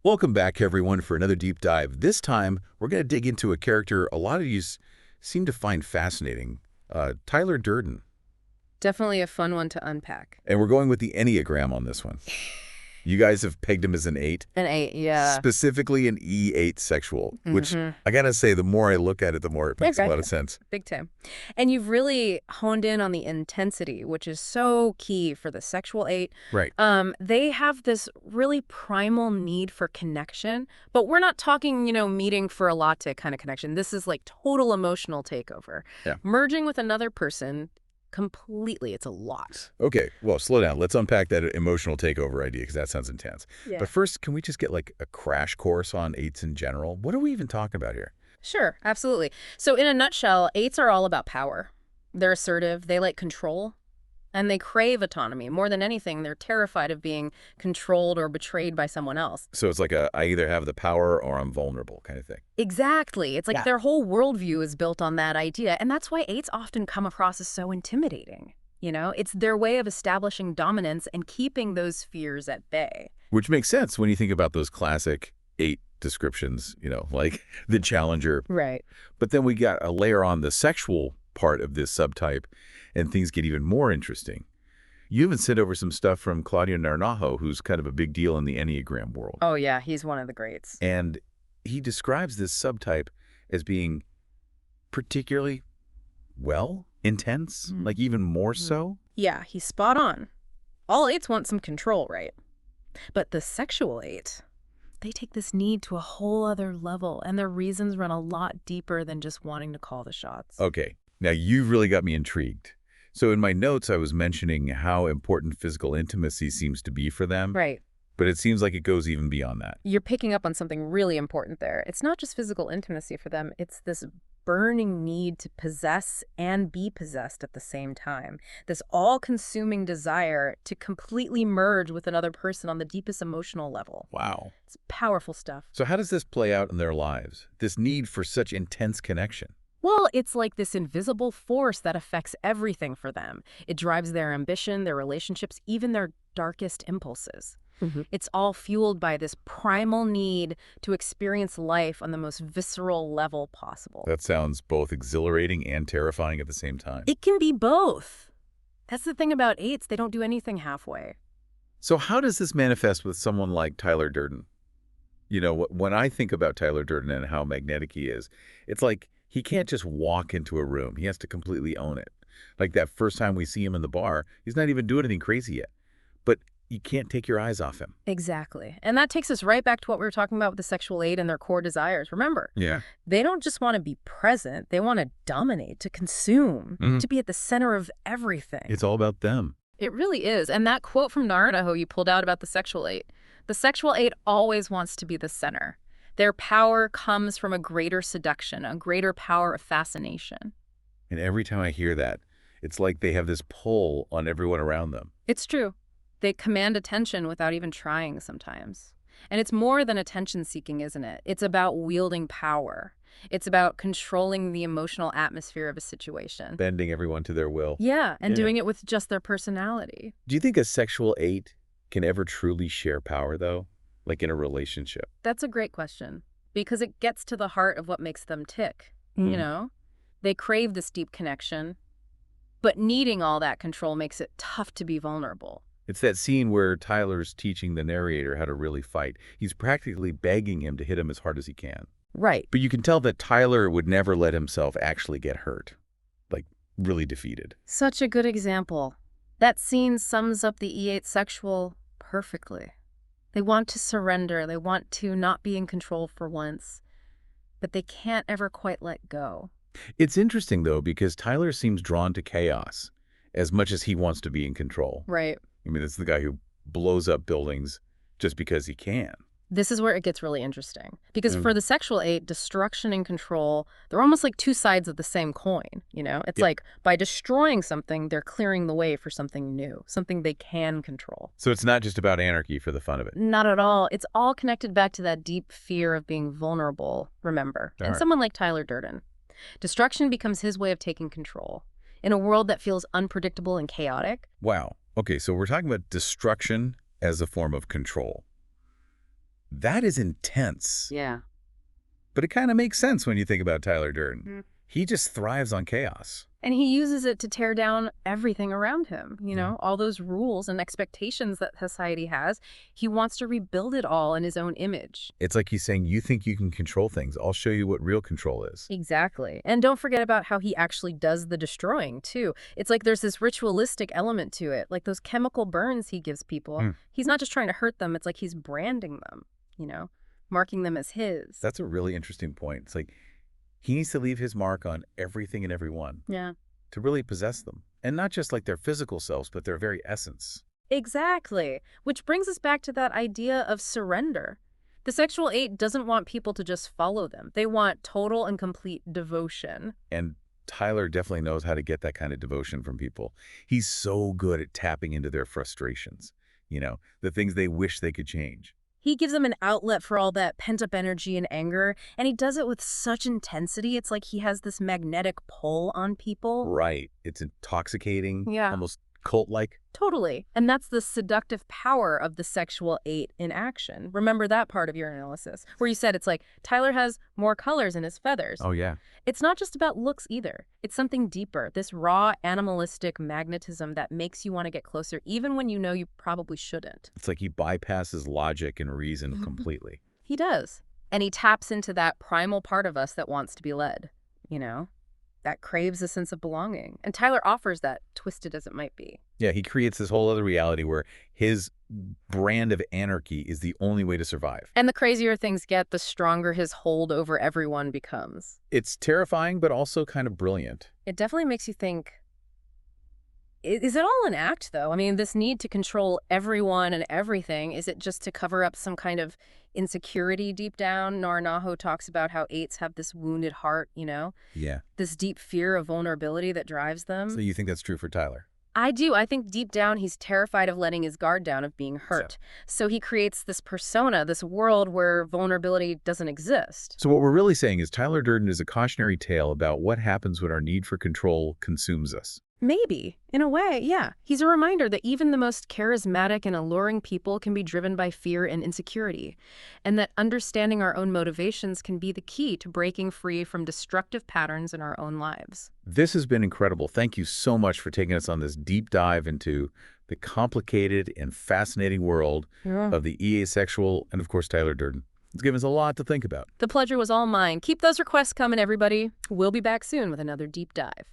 Welcome back, everyone, for another deep dive. This time, we're going to dig into a character a lot of you seem to find fascinating, Tyler Durden. Definitely a fun one to unpack. And we're going with the Enneagram on this one. You guys have pegged him as an 8. An 8, yeah. Specifically an E8 sexual, which Mhm. I got to say, the more I look at it, the more it makes a lot of sense. Big time. And you've really honed in on the intensity, which is so key for the sexual 8. Right. They have this really primal need for connection, but we're not talking, meeting for a latte kind of connection. This is like total emotional takeover. Yeah. Merging with another person completely, it's a lot. Okay, well, slow down. Let's unpack that emotional takeover idea because that sounds intense. Yeah. But first, can we just get like a crash course on 8s in general? What are we even talking about here? Sure, absolutely. So in a nutshell, 8s are all about power. They're assertive, they like control, and they crave autonomy. More than anything, they're terrified of being controlled or betrayed by someone else. So it's like I either have the power or I'm vulnerable kind of thing. Exactly. It's like their whole worldview is built on that idea, and that's why 8s often come across as so intimidating. It's their way of establishing dominance and keeping those fears at bay. Which makes sense when you think about those classic 8 descriptions, like the challenger. Right. But then we got a layer on the sexual part of this subtype, and things get even more interesting. You even sent over some stuff from Claudio Naranjo, who's kind of a big deal in the Enneagram world. Oh, yeah, he's one of the greats. And he describes this subtype as being particularly, intense, like even more so. Yeah, he's spot on. All 8s want some control, right? But the sexual 8, they take this need to a whole other level, and their reasons run a lot deeper than just wanting to call the shots. Okay, now you've really got me intrigued. So in my notes, I was mentioning how important physical intimacy seems to be for them. Right. But it seems like it goes even beyond that. You're picking up on something really important there. It's not just physical intimacy for them. It's this burning need to possess and be possessed at the same time. This all-consuming desire to completely merge with another person on the deepest emotional level. Wow. It's powerful stuff. So how does this play out in their lives, this need for such intense connection? Well, it's like this invisible force that affects everything for them. It drives their ambition, their relationships, even their darkest impulses. It's all fueled by this primal need to experience life on the most visceral level possible. That sounds both exhilarating and terrifying at the same time. It can be both. That's the thing about 8s. They don't do anything halfway. So how does this manifest with someone like Tyler Durden? When I think about Tyler Durden and how magnetic he is, it's like he can't just walk into a room. He has to completely own it. Like that first time we see him in the bar, he's not even doing anything crazy yet. But you can't take your eyes off him. Exactly. And that takes us right back to what we were talking about with the sexual 8 and their core desires. Remember, Yeah. they don't just want to be present. They want to dominate, to consume, to be at the center of everything. It's all about them. It really is. And that quote from Naranjo you pulled out about the sexual 8, the sexual 8 always wants to be the center. Their power comes from a greater seduction, a greater power of fascination. And every time I hear that, it's like they have this pull on everyone around them. It's true. They command attention without even trying sometimes. And it's more than attention-seeking, isn't it? It's about wielding power. It's about controlling the emotional atmosphere of a situation. Bending everyone to their will. Yeah, and doing it with just their personality. Do you think a sexual 8 can ever truly share power, though? Like in a relationship? That's a great question, because it gets to the heart of what makes them tick. They crave this deep connection, but needing all that control makes it tough to be vulnerable. It's that scene where Tyler's teaching the narrator how to really fight. He's practically begging him to hit him as hard as he can. Right. But you can tell that Tyler would never let himself actually get hurt. Like, really defeated. Such a good example. That scene sums up the E8 sexual perfectly. They want to surrender. They want to not be in control for once. But they can't ever quite let go. It's interesting, though, because Tyler seems drawn to chaos as much as he wants to be in control. Right. I mean, it's the guy who blows up buildings just because he can. This is where it gets really interesting. Because for the sexual 8, destruction and control, they're almost like two sides of the same coin, It's like by destroying something, they're clearing the way for something new, something they can control. So it's not just about anarchy for the fun of it. Not at all. It's all connected back to that deep fear of being vulnerable, remember. And someone like Tyler Durden. Destruction becomes his way of taking control. In a world that feels unpredictable and chaotic. Wow. Okay, so we're talking about destruction as a form of control. That is intense. Yeah. But it kind of makes sense when you think about Tyler Durden. He just thrives on chaos. And he uses it to tear down everything around him, all those rules and expectations that society has. He wants to rebuild it all in his own image. It's like he's saying, you think you can control things. I'll show you what real control is. Exactly. And don't forget about how he actually does the destroying, too. It's like there's this ritualistic element to it, like those chemical burns he gives people. He's not just trying to hurt them. It's like he's branding them, marking them as his. That's a really interesting point. It's like he needs to leave his mark on everything and everyone. Yeah. To really possess them. And not just like their physical selves, but their very essence. Exactly. Which brings us back to that idea of surrender. The sexual 8 doesn't want people to just follow them. They want total and complete devotion. And Tyler definitely knows how to get that kind of devotion from people. He's so good at tapping into their frustrations, the things they wish they could change. He gives them an outlet for all that pent-up energy and anger, and he does it with such intensity. It's like he has this magnetic pull on people. Right. It's intoxicating, Yeah. almost cult-like. Totally. And that's the seductive power of the sexual 8 in action. Remember that part of your analysis, where you said it's like Tyler has more colors in his feathers. Oh, yeah. It's not just about looks either. It's something deeper, this raw, animalistic magnetism that makes you want to get closer, even when you know you probably shouldn't. It's like he bypasses logic and reason completely. He does. And he taps into that primal part of us that wants to be led, that craves a sense of belonging. And Tyler offers that, twisted as it might be. Yeah, he creates this whole other reality where his brand of anarchy is the only way to survive. And the crazier things get, the stronger his hold over everyone becomes. It's terrifying, but also kind of brilliant. It definitely makes you think, is it all an act, though? I mean, this need to control everyone and everything, is it just to cover up some kind of insecurity deep down? Naho talks about how 8s have this wounded heart, Yeah. This deep fear of vulnerability that drives them. So you think that's true for Tyler? I do. I think deep down he's terrified of letting his guard down, of being hurt. So he creates this persona, this world where vulnerability doesn't exist. So what we're really saying is Tyler Durden is a cautionary tale about what happens when our need for control consumes us. Maybe. In a way, yeah. He's a reminder that even the most charismatic and alluring people can be driven by fear and insecurity, and that understanding our own motivations can be the key to breaking free from destructive patterns in our own lives. This has been incredible. Thank you so much for taking us on this deep dive into the complicated and fascinating world of the asexual and, of course, Tyler Durden. It's given us a lot to think about. The pleasure was all mine. Keep those requests coming, everybody. We'll be back soon with another deep dive.